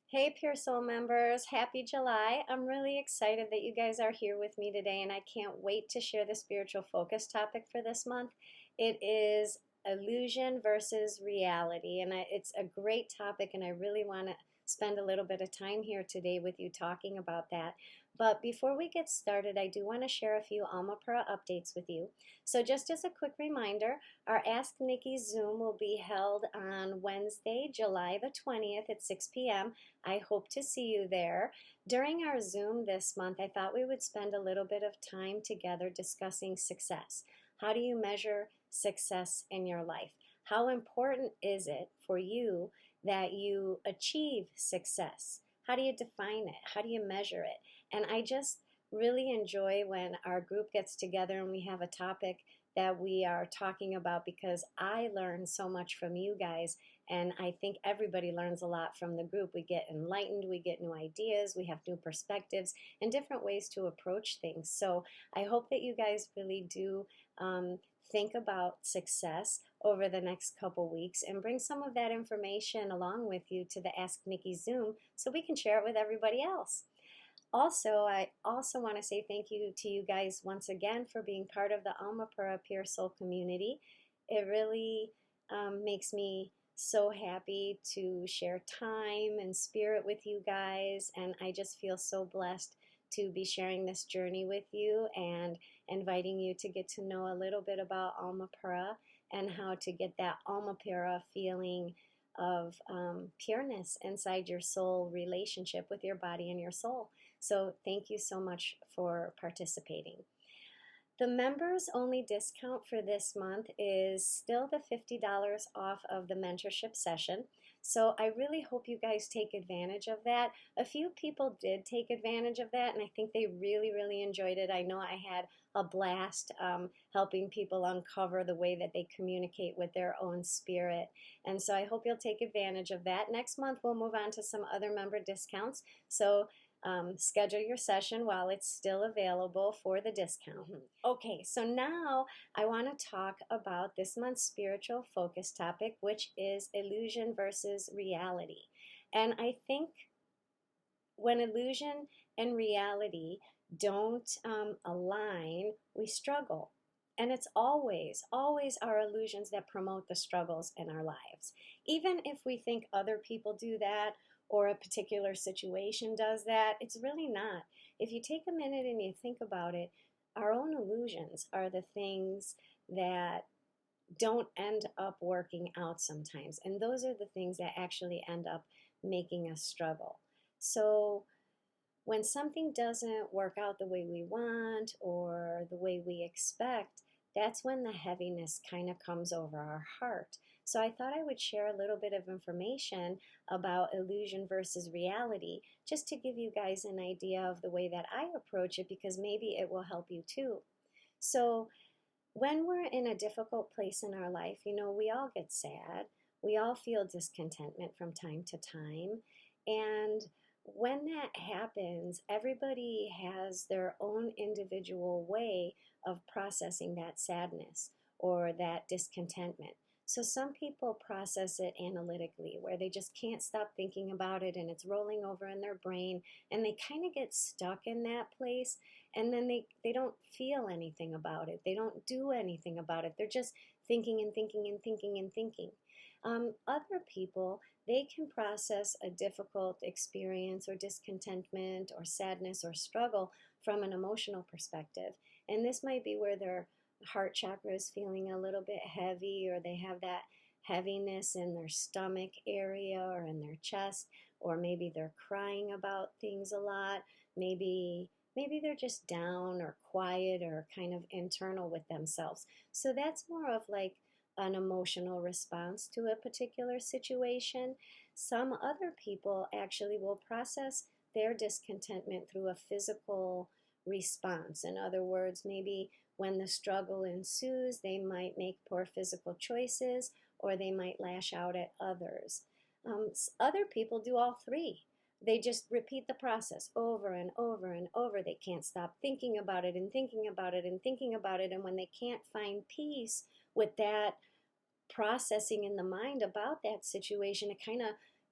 Hey, Pure Soul members, happy July. I'm really excited that you guys are here with me today, and I can't wait to share the spiritual focus topic for this month. It is illusion versus reality, and it's a great topic, and I really want to spend a little bit of time here today with you talking about that. But before we get started, I do want to share a few Almapura updates with you. So, just as a quick reminder, our Ask Nikki Zoom will be held on Wednesday, July the 20th at 6 p.m. I hope to see you there. During our Zoom this month, I thought we would spend a little bit of time together discussing success. How do you measure success in your life? How important is it for you that you achieve success? How do you define it? How do you measure it? And I just really enjoy when our group gets together and we have a topic that we are talking about because I learn so much from you guys, and I think everybody learns a lot from the group. We get enlightened, we get new ideas, we have new perspectives, and different ways to approach things. So I hope that you guys really do think about success over the next couple weeks and bring some of that information along with you to the Ask Nikki Zoom so we can share it with everybody else. Also, I also want to say thank you to you guys once again for being part of the Almapura Pure Soul community. It really makes me so happy to share time and spirit with you guys, and I just feel so blessed to be sharing this journey with you and inviting you to get to know a little bit about Almapura and how to get that Almapura feeling of pureness inside your soul relationship with your body and your soul. So thank you so much for participating. The members only discount for this month is still the $50 off of the mentorship session. So I really hope you guys take advantage of that. A few people did take advantage of that, and I think they really, really enjoyed it. I know I had a blast helping people uncover the way that they communicate with their own spirit. And so I hope you'll take advantage of that. Next month, we'll move on to some other member discounts. So schedule your session while it's still available for the discount. Okay, so now I want to talk about this month's spiritual focus topic, which is illusion versus reality. And I think when illusion and reality don't align, we struggle. And it's always, always our illusions that promote the struggles in our lives. Even if we think other people do that or a particular situation does that, it's really not. If you take a minute and you think about it, our own illusions are the things that don't end up working out sometimes. And those are the things that actually end up making us struggle. So when something doesn't work out the way we want or the way we expect, that's when the heaviness kind of comes over our heart. So I thought I would share a little bit of information about illusion versus reality, just to give you guys an idea of the way that I approach it, because maybe it will help you too. So when we're in a difficult place in our life, we all get sad. We all feel discontentment from time to time. And when that happens, everybody has their own individual way of processing that sadness or that discontentment. So some people process it analytically, where they just can't stop thinking about it and it's rolling over in their brain, and they kind of get stuck in that place, and then they don't feel anything about it. They don't do anything about it. They're just thinking and thinking and thinking and thinking. Other people, they can process a difficult experience or discontentment or sadness or struggle from an emotional perspective. And this might be where their heart chakra is feeling a little bit heavy, or they have that heaviness in their stomach area or in their chest, or maybe they're crying about things a lot. Maybe they're just down or quiet or kind of internal with themselves. So that's more of like an emotional response to a particular situation. Some other people actually will process their discontentment through a physical response. In other words, maybe when the struggle ensues, they might make poor physical choices, or they might lash out at others. Other people do all three. They just repeat the process over and over and over. They can't stop thinking about it and thinking about it and thinking about it. And when they can't find peace with that processing in the mind about that situation, it kind of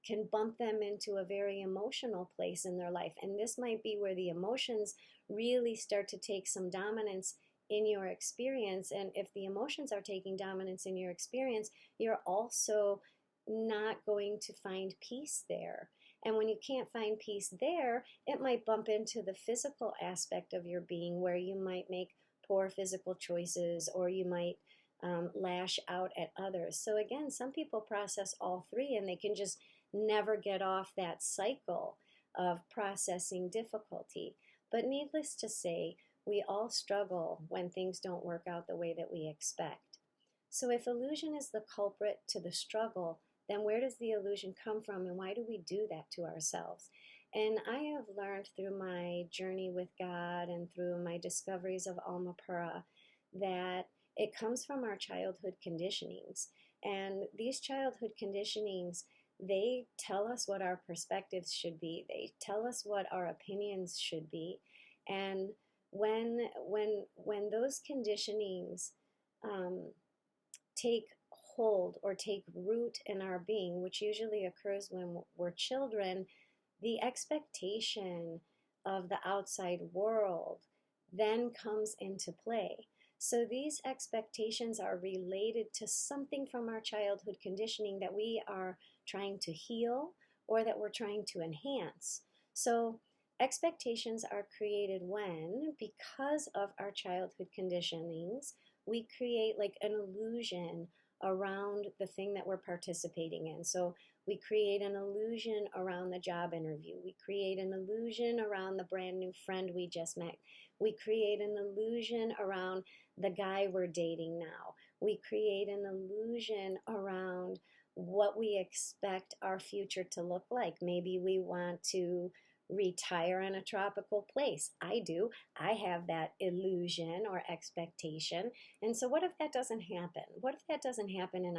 can bump them into a very emotional place in their life. And this might be where the emotions really start to take some dominance in your experience. And if the emotions are taking dominance in your experience, you're also not going to find peace there. And when you can't find peace there, it might bump into the physical aspect of your being, where you might make poor physical choices, or you might lash out at others. So again, some people process all three and they can just never get off that cycle of processing difficulty. But needless to say, we all struggle when things don't work out the way that we expect. So if illusion is the culprit to the struggle, then where does the illusion come from, and why do we do that to ourselves? And I have learned through my journey with God and through my discoveries of Almapura that it comes from our childhood conditionings. And these childhood conditionings, they tell us what our perspectives should be. They tell us what our opinions should be. And when those conditionings take hold or take root in our being, which usually occurs when we're children, the expectation of the outside world then comes into play. So these expectations are related to something from our childhood conditioning that we are trying to heal or that we're trying to enhance. So expectations are created when, because of our childhood conditionings, we create like an illusion around the thing that we're participating in. So we create an illusion around the job interview. We create an illusion around the brand new friend we just met. We create an illusion around the guy we're dating now. We create an illusion around what we expect our future to look like. Maybe we want to retire in a tropical place. I do. I have that illusion or expectation. And so what if that doesn't happen? What if that doesn't happen and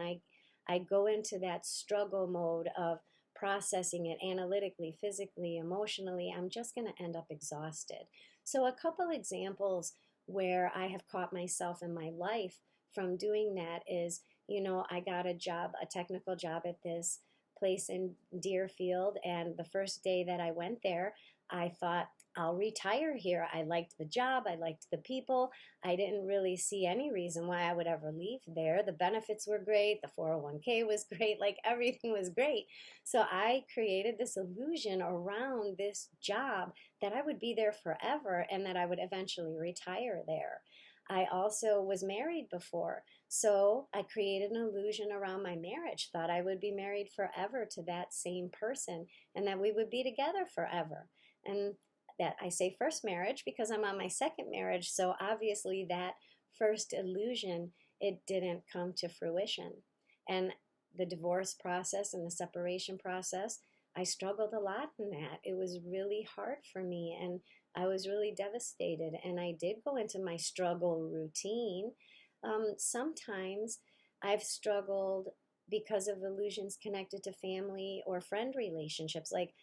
I go into that struggle mode of processing it analytically, physically, emotionally? I'm just going to end up exhausted. So a couple examples where I have caught myself in my life from doing that is, I got a job, a technical job at this place in Deerfield, and the first day that I went there, I thought, I'll retire here. I liked the job, I liked the people. I didn't really see any reason why I would ever leave there. The benefits were great, the 401k was great, like everything was great. So I created this illusion around this job that I would be there forever and that I would eventually retire there. I also was married before, so I created an illusion around my marriage, thought I would be married forever to that same person and that we would be together forever. And that I say first marriage because I'm on my second marriage, so obviously that first illusion, it didn't come to fruition. And the divorce process and the separation process, I struggled a lot in that. It was really hard for me, and I was really devastated, and I did go into my struggle routine. Sometimes I've struggled because of illusions connected to family or friend relationships. Like,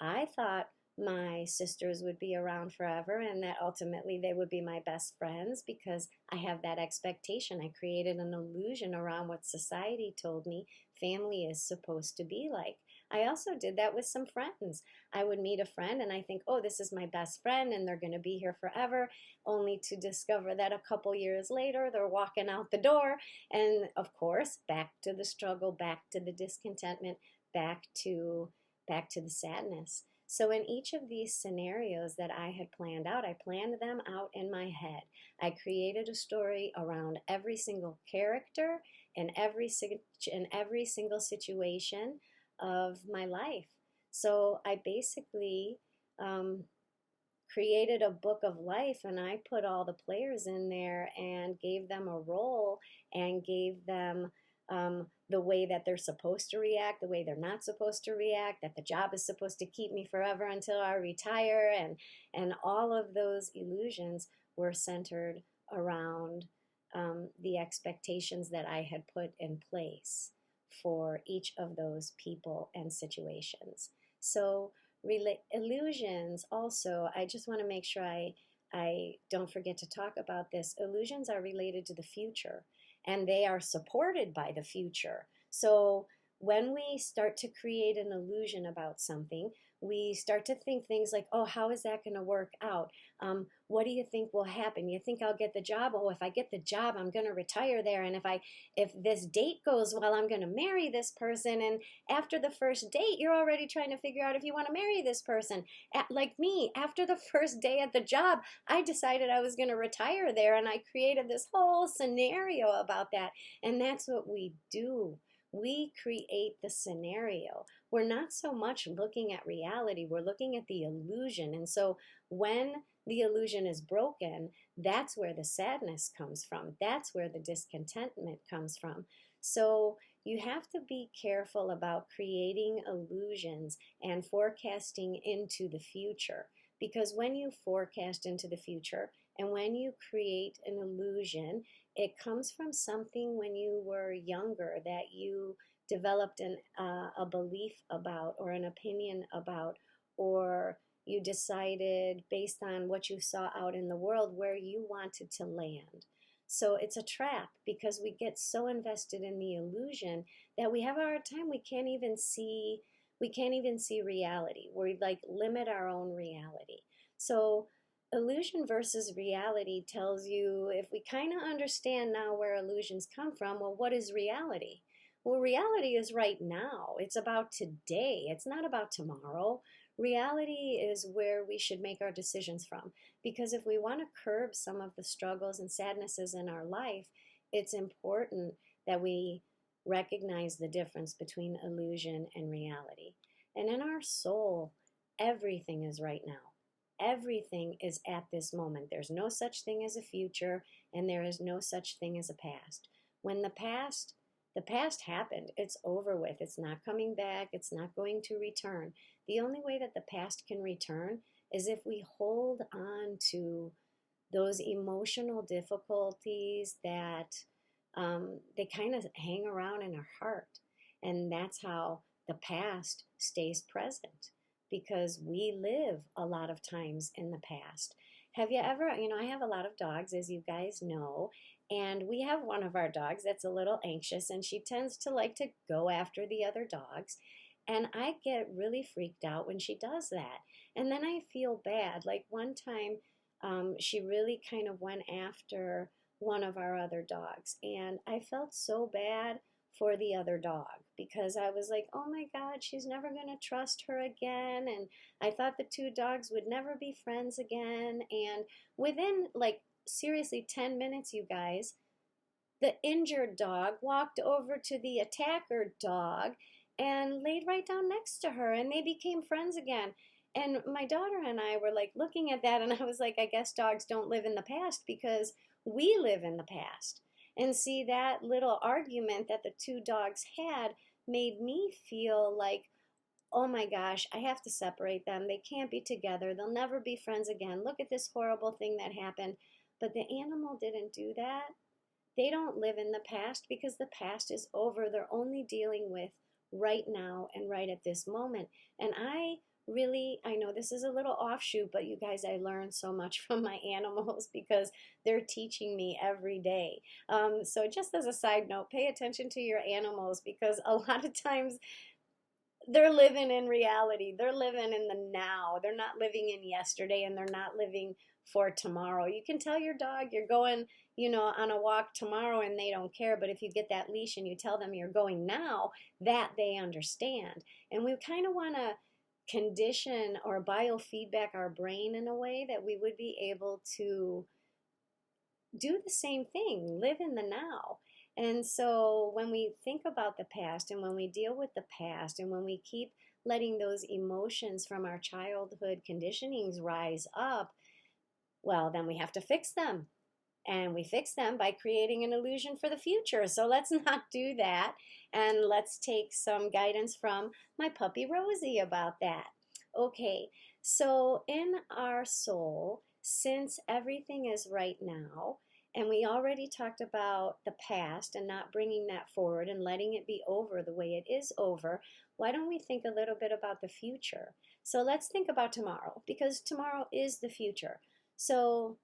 I thought my sisters would be around forever and that ultimately they would be my best friends because I have that expectation. I created an illusion around what society told me family is supposed to be like. I also did that with some friends. I would meet a friend and I think, oh, this is my best friend and they're going to be here forever, only to discover that a couple years later they're walking out the door. And of course, back to the struggle, back to the discontentment, back to the sadness. So in each of these scenarios that I had planned out, I planned them out in my head. I created a story around every single character and every single situation of my life. So I basically created a book of life, and I put all the players in there and gave them a role and gave them the way that they're supposed to react, the way they're not supposed to react, that the job is supposed to keep me forever until I retire, and all of those illusions were centered around the expectations that I had put in place for each of those people and situations. So illusions also, I just want to make sure I don't forget to talk about this. Illusions are related to the future and they are supported by the future. So when we start to create an illusion about something, we start to think things like, oh, how is that going to work out? What do you think will happen? You think I'll get the job? Oh, if I get the job, I'm going to retire there. And if this date goes well, I'm going to marry this person. And after the first date, you're already trying to figure out if you want to marry this person. Like me, after the first day at the job, I decided I was going to retire there, and I created this whole scenario about that. And that's what we do. We create the scenario. We're not so much looking at reality, we're looking at the illusion. And so when the illusion is broken, that's where the sadness comes from. That's where the discontentment comes from. So you have to be careful about creating illusions and forecasting into the future. Because when you forecast into the future and when you create an illusion, it comes from something when you were younger that you developed a belief about or an opinion about, or you decided based on what you saw out in the world where you wanted to land. So it's a trap because we get so invested in the illusion that we have a hard time. We can't even see reality. We like limit our own reality. So illusion versus reality tells you, if we kind of understand now where illusions come from, well, what is reality? Well, reality is right now. It's about today. It's not about tomorrow. Reality is where we should make our decisions from. Because if we want to curb some of the struggles and sadnesses in our life, it's important that we recognize the difference between illusion and reality. And in our soul, everything is right now. Everything is at this moment. There's no such thing as a future, and there is no such thing as a past. When the past happened, it's over with. It's not coming back. It's not going to return. The only way that the past can return is if we hold on to those emotional difficulties that they kind of hang around in our heart. And that's how the past stays present, because we live a lot of times in the past. Have you ever, I have a lot of dogs, as you guys know, and we have one of our dogs that's a little anxious, and she tends to like to go after the other dogs. And I get really freaked out when she does that. And then I feel bad. Like one time, she really kind of went after one of our other dogs, and I felt so bad for the other dog because I was like, oh my God, she's never going to trust her again. And I thought the two dogs would never be friends again. And within, like, seriously, 10 minutes, you guys, the injured dog walked over to the attacker dog and laid right down next to her, and they became friends again. And my daughter and I were like looking at that, and I was like, I guess dogs don't live in the past because we live in the past. And see, that little argument that the two dogs had made me feel like, oh my gosh, I have to separate them. They can't be together. They'll never be friends again. Look at this horrible thing that happened. But the animal didn't do that. They don't live in the past because the past is over. They're only dealing with right now and right at this moment. And I know this is a little offshoot, but you guys, I learn so much from my animals because they're teaching me every day. So just as a side note, pay attention to your animals because a lot of times they're living in reality. They're living in the now. They're not living in yesterday, and they're not living for tomorrow. You can tell your dog you're going, on a walk tomorrow, and they don't care. But if you get that leash and you tell them you're going now, that they understand. And we kind of want to condition or biofeedback our brain in a way that we would be able to do the same thing, live in the now. And so when we think about the past and when we deal with the past and when we keep letting those emotions from our childhood conditionings rise up, well, then we have to fix them. And we fix them by creating an illusion for the future. So let's not do that. And let's take some guidance from my puppy Rosie about that. Okay, so in our soul, since everything is right now, and we already talked about the past and not bringing that forward and letting it be over the way it is over, why don't we think a little bit about the future? So let's think about tomorrow, because tomorrow is the future. So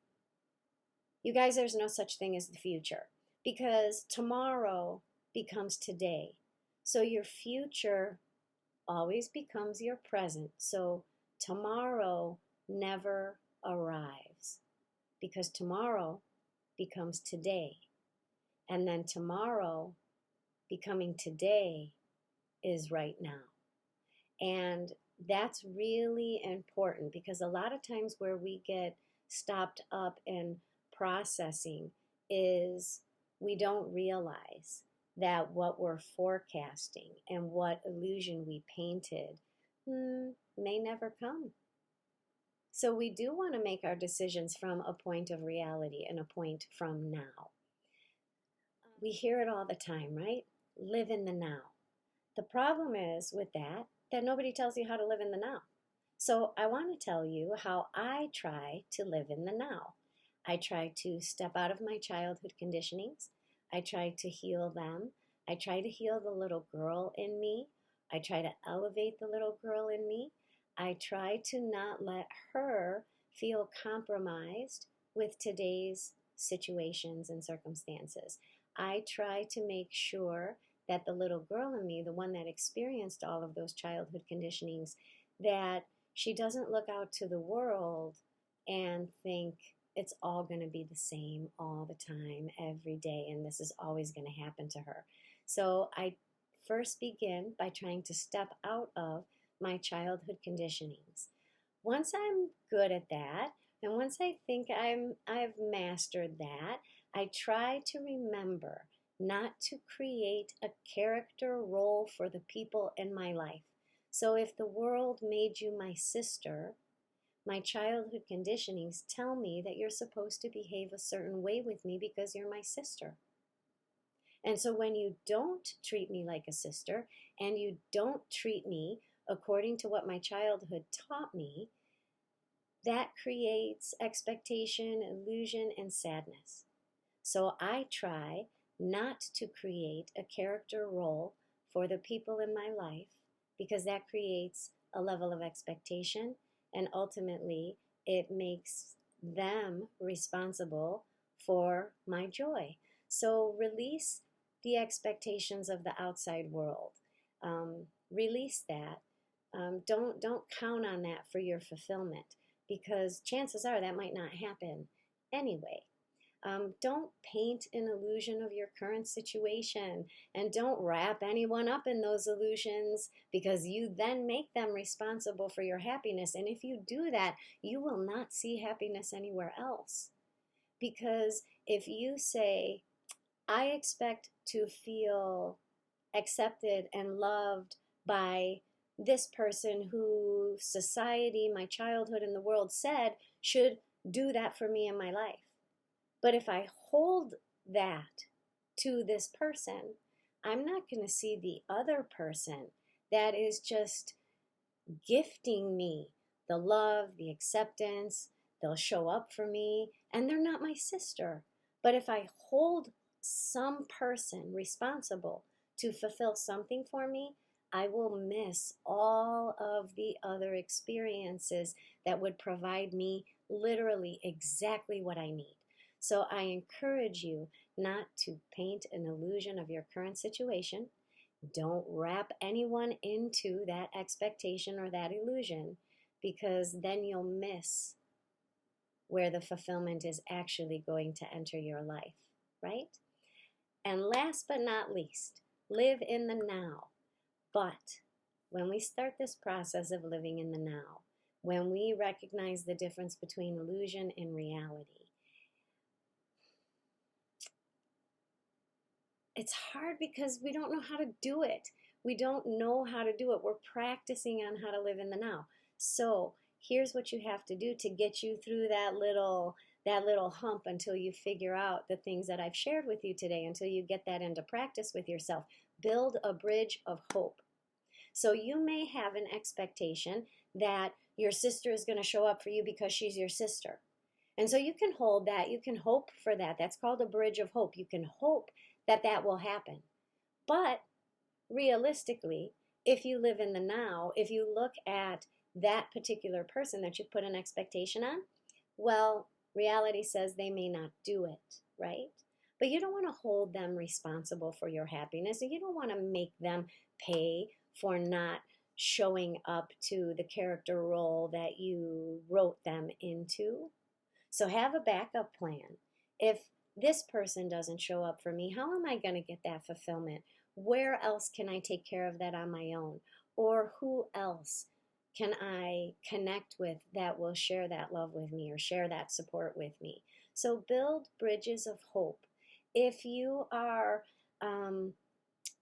you guys, there's no such thing as the future because tomorrow becomes today. So your future always becomes your present. So tomorrow never arrives because tomorrow becomes today. And then tomorrow becoming today is right now. And that's really important because a lot of times where we get stopped up in processing is we don't realize that what we're forecasting and what illusion we painted may never come. So we do want to make our decisions from a point of reality and a point from now. We hear it all the time, right? Live in the now. The problem is with that nobody tells you how to live in the now. So I want to tell you how I try to live in the now. I try to step out of my childhood conditionings. I try to heal them. I try to heal the little girl in me. I try to elevate the little girl in me. I try to not let her feel compromised with today's situations and circumstances. I try to make sure that the little girl in me, the one that experienced all of those childhood conditionings, that she doesn't look out to the world and think it's all going to be the same all the time, every day, and this is always going to happen to her. So I first begin by trying to step out of my childhood conditionings. Once I'm good at that, and once I think I've mastered that, I try to remember not to create a character role for the people in my life. So if the world made you my sister, my childhood conditionings tell me that you're supposed to behave a certain way with me because you're my sister. And so when you don't treat me like a sister and you don't treat me according to what my childhood taught me, that creates expectation, illusion, and sadness. So I try not to create a character role for the people in my life because that creates a level of expectation and ultimately it makes them responsible for my joy. So release the expectations of the outside world. Release that. Don't count on that for your fulfillment because chances are that might not happen anyway. Don't paint an illusion of your current situation and don't wrap anyone up in those illusions because you then make them responsible for your happiness. And if you do that, you will not see happiness anywhere else. Because if you say, I expect to feel accepted and loved by this person who society, my childhood, and the world said should do that for me in my life. But if I hold that to this person, I'm not going to see the other person that is just gifting me the love, the acceptance. They'll show up for me, and they're not my sister. But if I hold some person responsible to fulfill something for me, I will miss all of the other experiences that would provide me literally exactly what I need. So I encourage you not to paint an illusion of your current situation. Don't wrap anyone into that expectation or that illusion because then you'll miss where the fulfillment is actually going to enter your life, right? And last but not least, live in the now. But when we start this process of living in the now, when we recognize the difference between illusion and reality, it's hard because we don't know how to do it. We don't know how to do it. We're practicing on how to live in the now. So here's what you have to do to get you through that little hump until you figure out the things that I've shared with you today, until you get that into practice with yourself. Build a bridge of hope. So you may have an expectation that your sister is going to show up for you because she's your sister. And so you can hold that. You can hope for that. That's called a bridge of hope. You can hope that that will happen. But realistically, if you live in the now, if you look at that particular person that you put an expectation on, well, reality says they may not do it, right? but you don't want to hold them responsible for your happiness, and you don't want to make them pay for not showing up to the character role that you wrote them into. So have a backup plan. If this person doesn't show up for me, how am I going to get that fulfillment? Where else can I take care of that on my own? Or who else can I connect with that will share that love with me or share that support with me? So build bridges of hope. If you are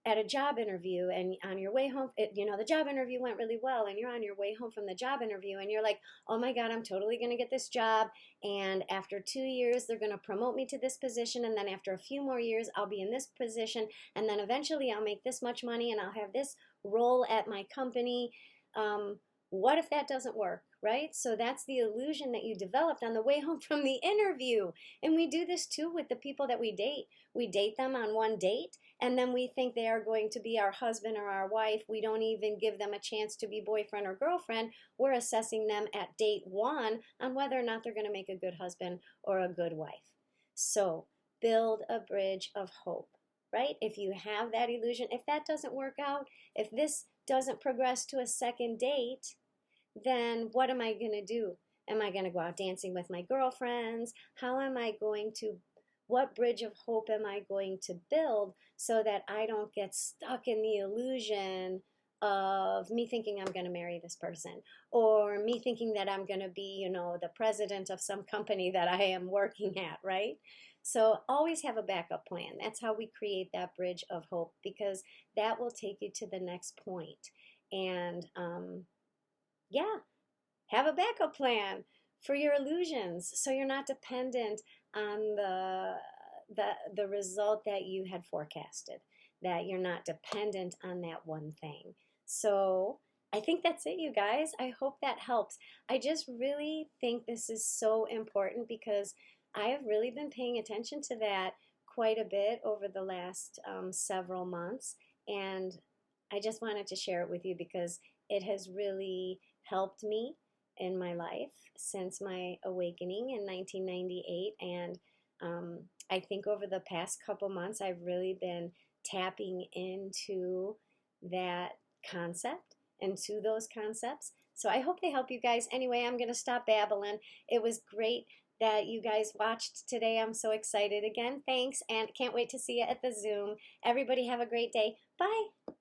at a job interview and on your way home, the job interview went really well, and you're on your way home from the job interview and you're like, oh my God, I'm totally going to get this job. And after 2 years, they're going to promote me to this position. And then after a few more years, I'll be in this position. And then eventually I'll make this much money and I'll have this role at my company. What if that doesn't work, right? So that's the illusion that you developed on the way home from the interview. And we do this too with the people that we date. We date them on one date, and then we think they are going to be our husband or our wife. We don't even give them a chance to be boyfriend or girlfriend. We're assessing them at date one on whether or not they're going to make a good husband or a good wife. So build a bridge of hope, right? If you have that illusion, if that doesn't work out, if this doesn't progress to a second date, then what am I going to do? Am I going to go out dancing with my girlfriends? What bridge of hope am I going to build so that I don't get stuck in the illusion of me thinking I'm going to marry this person, or me thinking that I'm going to be, the president of some company that I am working at, right? So always have a backup plan. That's how we create that bridge of hope, because that will take you to the next point. And yeah, have a backup plan for your illusions so you're not dependent on the result that you had forecasted, that you're not dependent on that one thing. So I think that's it, you guys. I hope that helps. I just really think this is so important because I have really been paying attention to that quite a bit over the last several months, and I just wanted to share it with you because it has really helped me in my life since my awakening in 1998. And I think over the past couple months, I've really been tapping into that concept and to those concepts. So I hope they help you guys. Anyway, I'm going to stop babbling. It was great that you guys watched today. I'm so excited again. Thanks, and can't wait to see you at the Zoom. Everybody have a great day. Bye.